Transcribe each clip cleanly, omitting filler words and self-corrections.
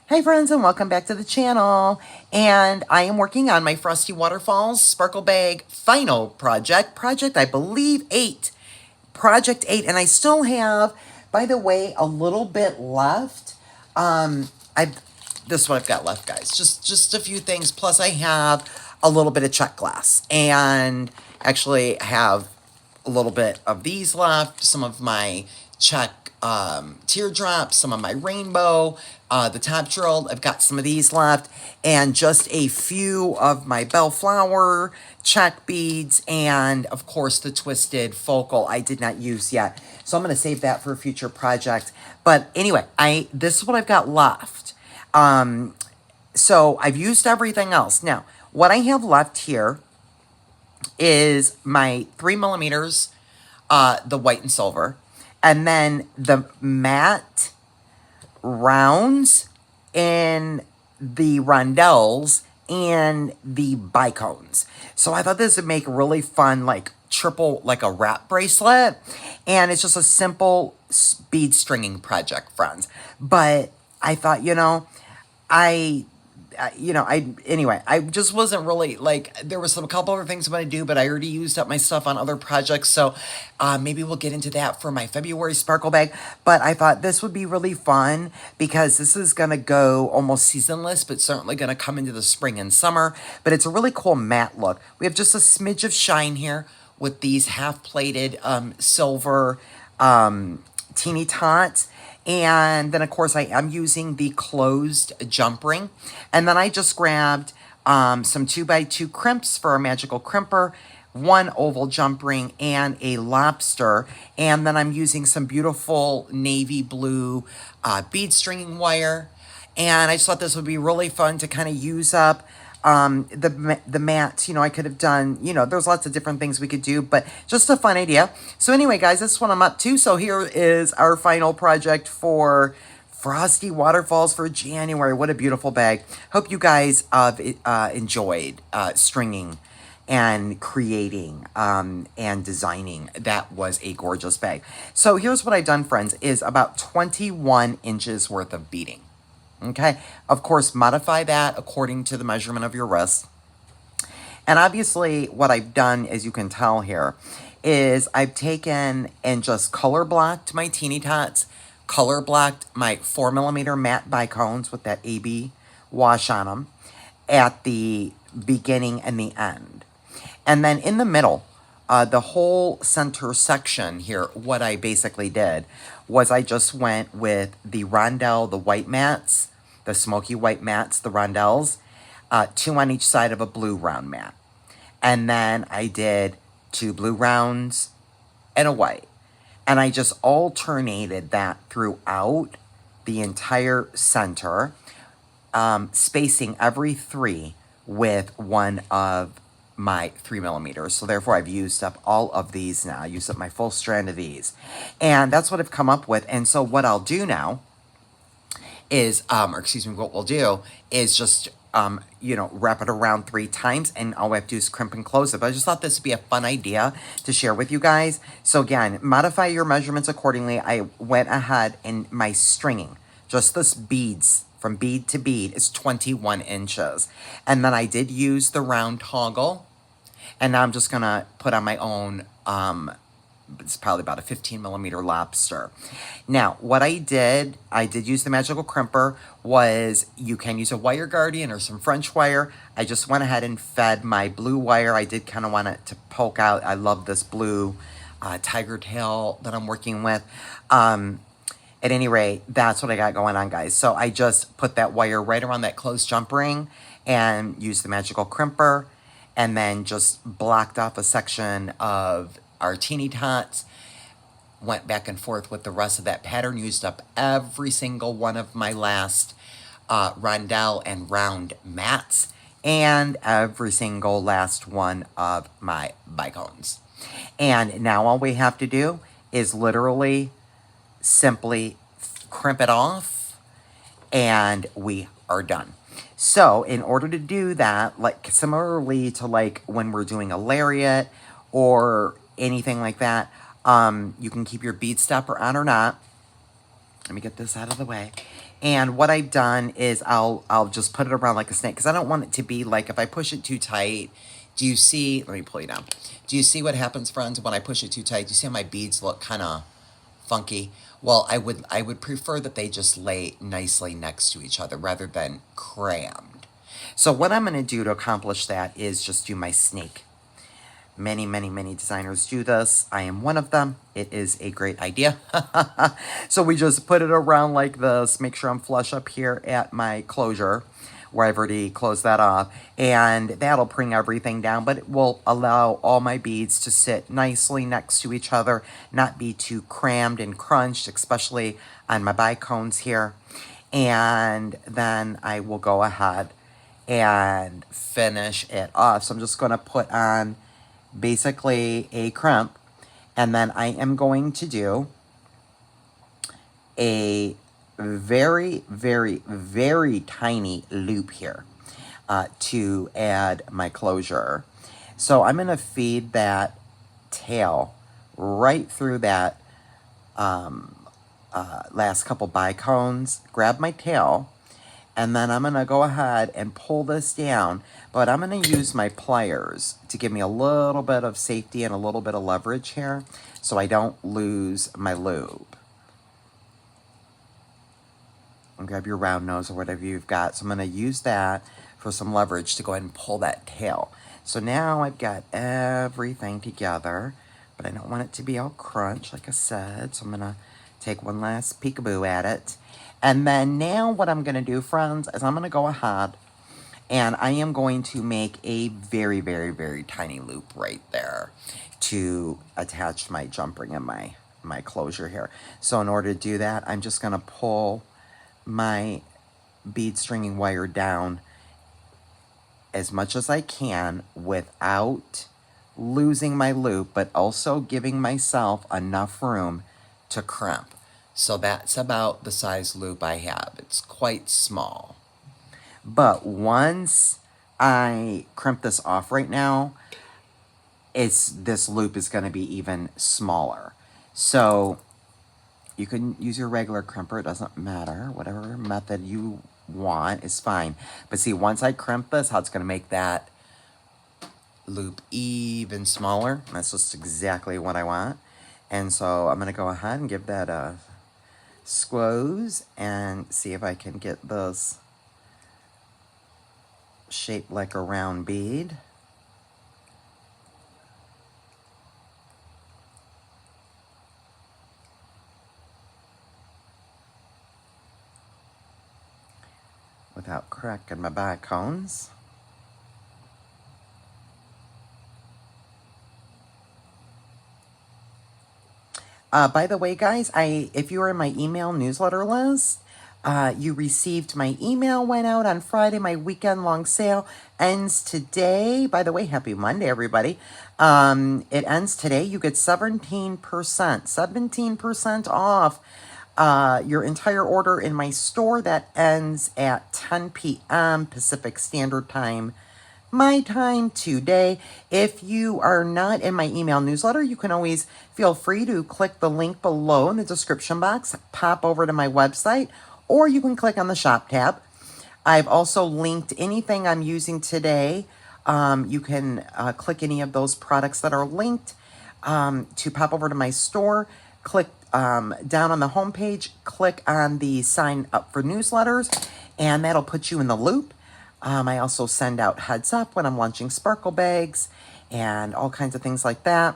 Hey friends, and welcome back to the channel. And I am working on my Frosty Waterfalls Sparkle Bag final project I believe 8, project 8, and I still have, by the way, a little bit left. I've This is what I've got left, guys. Just a few things. Plus, I have a little bit of check glass, and actually have a little bit of these left. Some of my check teardrops, some of my rainbow, the top drilled. I've got some of these left, and just a few of my bellflower check beads, and of course the twisted focal I did not use yet. So I'm going to save that for a future project. But anyway, this is what I've got left. So I've used everything else. Now, what I have left here is my 3mm, the white and silver, and then the matte rounds in the rondelles and the bicones. So I thought this would make a really fun, like triple, like a wrap bracelet. And it's just a simple bead stringing project, friends. But I thought, anyway, I just wasn't really, like, there was a couple other things I'm going to do, but I already used up my stuff on other projects, so maybe we'll get into that for my February sparkle bag. But I thought this would be really fun because this is going to go almost seasonless, but certainly going to come into the spring and summer. But it's a really cool matte look. We have just a smidge of shine here with these half-plated silver teeny tots. And then, of course, I am using the closed jump ring. And then I just grabbed some 2x2 crimps for a magical crimper, one oval jump ring, and a lobster. And then I'm using some beautiful navy blue bead stringing wire. And I just thought this would be really fun to kind of use up the mats. I could have done, there's lots of different things we could do, but just a fun idea. So anyway, guys, this is what I'm up to. So here is our final project for Frosty Waterfalls for January. What a beautiful bag. Hope you guys enjoyed stringing and creating and designing. That was a gorgeous bag. So here's what I've done, friends, is about 21 inches worth of beading. Okay, of course, modify that according to the measurement of your wrist. And obviously, what I've done, as you can tell here, is I've taken and just color blocked my teeny tots, color blocked my 4mm matte bicones with that AB wash on them at the beginning and the end. And then in the middle, the whole center section here, what I basically did was I just went with the rondelle, the white mats, the smoky white mats, the rondelles, 2 on each side of a blue round mat. And then I did 2 blue rounds and a white. And I just alternated that throughout the entire center, spacing every 3 with one of my 3mm. So therefore I've used up all of these now. I used up my full strand of these. And that's what I've come up with. And so what I'll do now is, what we'll do is just, wrap it around 3 times, and all we have to do is crimp and close it. But I just thought this would be a fun idea to share with you guys. So again, modify your measurements accordingly. I went ahead and my stringing, just this beads, from bead to bead, is 21 inches. And then I did use the round toggle, and now I'm just going to put on my own, it's probably about a 15mm lobster. Now, what I did use the magical crimper, was you can use a wire guardian or some French wire. I just went ahead and fed my blue wire. I did kind of want it to poke out. I love this blue tiger tail that I'm working with. At any rate, that's what I got going on, guys. So I just put that wire right around that closed jump ring and used the magical crimper, and then just blocked off a section of our teeny tots, went back and forth with the rest of that pattern, used up every single one of my last rondelle and round mats, and every single last one of my bicones. And now all we have to do is literally simply crimp it off, and we are done. So in order to do that, like similarly to like when we're doing a lariat or anything like that, you can keep your bead stopper on or not. Let me get this out of the way. And what I've done is I'll just put it around like a snake because I don't want it to be like, if I push it too tight, do you see, let me pull you down. Do you see what happens, friends, when I push it too tight? Do you see how my beads look kind of funky? Well, I would prefer that they just lay nicely next to each other rather than crammed. So what I'm going to do to accomplish that is just do my snake. Many, many, many designers do this. I am one of them. It is a great idea. So we just put it around like this. Make sure I'm flush up here at my closure where I've already closed that off. And that'll bring everything down, but it will allow all my beads to sit nicely next to each other, not be too crammed and crunched, especially on my bicones here. And then I will go ahead and finish it off. So I'm just going to put on basically a crimp, and then I am going to do a very, very, very tiny loop here to add my closure. So I'm going to feed that tail right through that last couple bicones, grab my tail, and then I'm going to go ahead and pull this down, but I'm going to use my pliers to give me a little bit of safety and a little bit of leverage here so I don't lose my loop. And grab your round nose or whatever you've got. So I'm going to use that for some leverage to go ahead and pull that tail. So now I've got everything together, but I don't want it to be all crunch, like I said. So I'm going to take one last peekaboo at it. And then now what I'm going to do, friends, is I'm going to go ahead and I am going to make a very, very, very tiny loop right there to attach my jump ring and my closure here. So in order to do that, I'm just going to pull my bead stringing wire down as much as I can without losing my loop, but also giving myself enough room to crimp. So that's about the size loop I have. It's quite small. But once I crimp this off right now, this loop is going to be even smaller. So you can use your regular crimper. It doesn't matter. Whatever method you want is fine. But see, once I crimp this, how it's going to make that loop even smaller. That's just exactly what I want. And so I'm going to go ahead and give that a squoze and see if I can get this shaped like a round bead. Without cracking my bicones. By the way, guys, if you were in my email newsletter list, you received my email, went out on Friday. My weekend-long sale ends today. By the way, happy Monday, everybody. It ends today. You get 17% off your entire order in my store. That ends at 10 p.m. Pacific Standard Time. My time today. If you are not in my email newsletter, you can always feel free to click the link below in the description box, pop over to my website, or you can click on the shop tab. I've also linked anything I'm using today. You can click any of those products that are linked to pop over to my store. Click down on the homepage, click on the sign up for newsletters, and that'll put you in the loop. I also send out heads up when I'm launching sparkle bags and all kinds of things like that.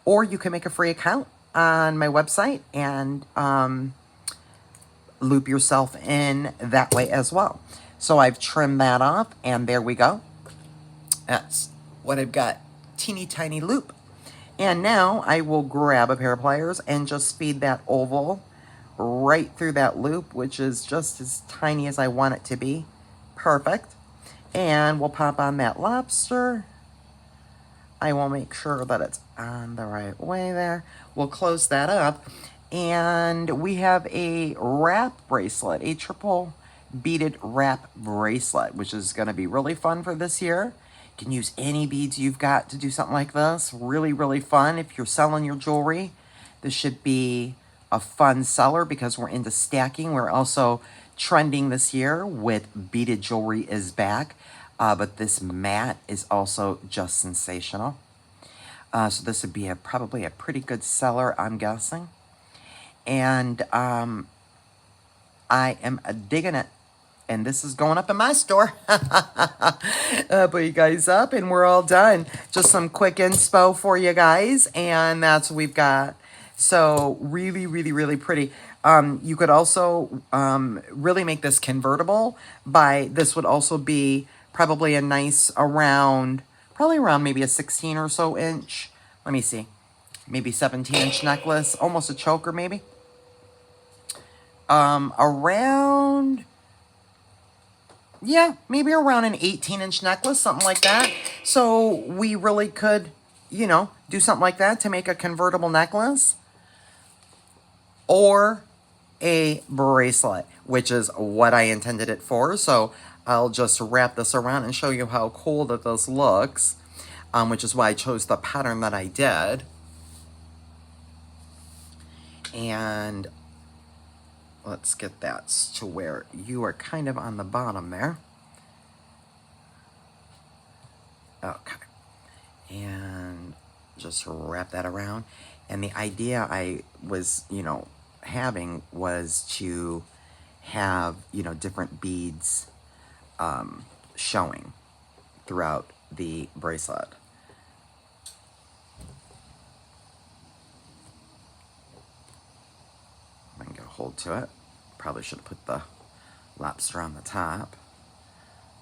Or you can make a free account on my website and loop yourself in that way as well. So I've trimmed that off, and there we go. That's what I've got, teeny tiny loop. And now I will grab a pair of pliers and just feed that oval right through that loop, which is just as tiny as I want it to be. Perfect. And we'll pop on that lobster. I will make sure that it's on the right way there. We'll close that up. And we have a wrap bracelet, a triple beaded wrap bracelet, which is going to be really fun for this year. You can use any beads you've got to do something like this. Really, really fun. If you're selling your jewelry, this should be a fun seller because we're into stacking. We're also trending this year with beaded jewelry is back. But this matte is also just sensational. So this would be probably a pretty good seller, I'm guessing. And I am digging it. And this is going up in my store. Put you guys up and we're all done. Just some quick inspo for you guys. And that's what we've got. So really, really, really pretty. You could also really make this convertible by, this would also be probably a nice probably around maybe a 16 or so inch. Let me see. Maybe 17-inch necklace. Almost a choker maybe. Around... Yeah, maybe around an 18-inch necklace, something like that. So we really could, you know, do something like that to make a convertible necklace. Or a bracelet, which is what I intended it for. So I'll just wrap this around and show you how cool that this looks. Which is why I chose the pattern that I did. And... let's get that to where you are kind of on the bottom there. Okay. And just wrap that around. And the idea I was, you know, having was to have, you know, different beads showing throughout the bracelet. I can get a hold to it. Probably should have put the lobster on the top.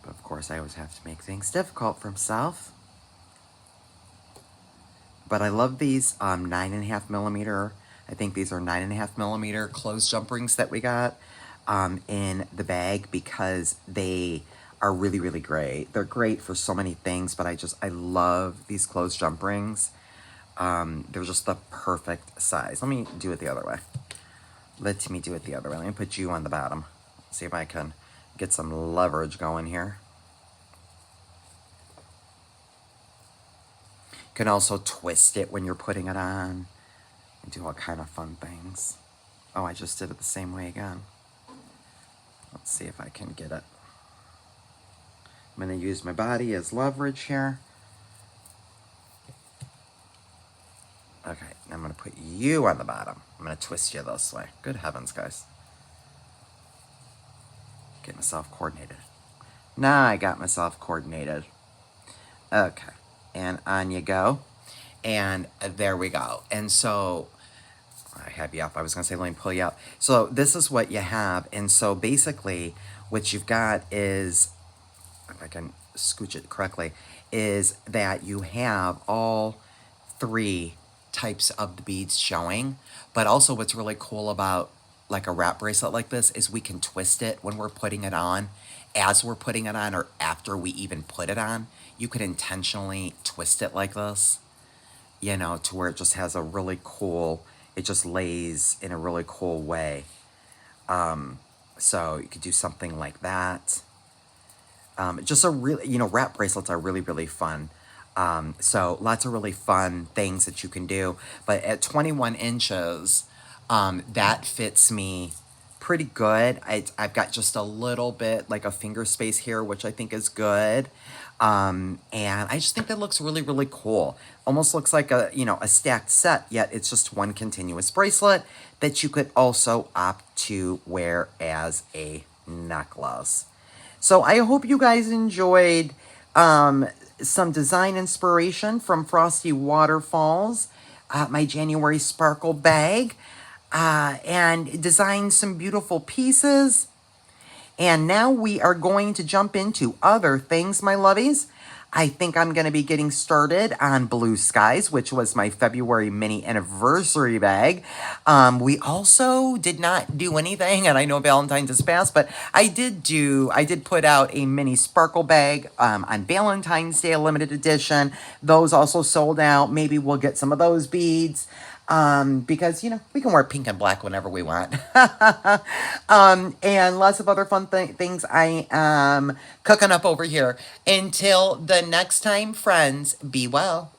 But of course I always have to make things difficult for himself. But I love these 9.5 millimeter. I think these are 9.5 millimeter closed jump rings that we got in the bag because they are really, really great. They're great for so many things, but I love these closed jump rings. They're just the perfect size. Let me do it the other way. Let me do it the other way. Let me put you on the bottom. See if I can get some leverage going here. You can also twist it when you're putting it on. And do all kind of fun things. Oh, I just did it the same way again. Let's see if I can get it. I'm going to use my body as leverage here. Okay, now I'm going to put you on the bottom. I'm going to twist you this way. Good heavens, guys. Get myself coordinated. Now I got myself coordinated. Okay, and on you go. And there we go. And so, I have you up. I was going to say, let me pull you out. So this is what you have. And so basically, what you've got is, if I can scooch it correctly, is that you have all three types of the beads showing. But also what's really cool about like a wrap bracelet like this is we can twist it when we're putting it on, as we're putting it on, or after we even put it on. You could intentionally twist it like this, you know, to where it just has a really cool, it just lays in a really cool way. So you could do something like that. Just a really, you know, wrap bracelets are really, really fun. So lots of really fun things that you can do. But at 21 inches, that fits me pretty good. I've got just a little bit like a finger space here, which I think is good. And I just think that looks really, really cool. Almost looks like a, you know, a stacked set, yet it's just one continuous bracelet that you could also opt to wear as a necklace. So I hope you guys enjoyed some design inspiration from Frosty Waterfalls, my January sparkle bag, and designed some beautiful pieces. And now we are going to jump into other things, my lovies. I think I'm going to be getting started on Blue Skies, which was my February mini anniversary bag. We also did not do anything, and I know Valentine's is past, but I did put out a mini sparkle bag on Valentine's Day, a limited edition. Those also sold out. Maybe we'll get some of those beads. Because, you know, we can wear pink and black whenever we want. And lots of other fun things I am cooking up over here. Until the next time, friends, be well.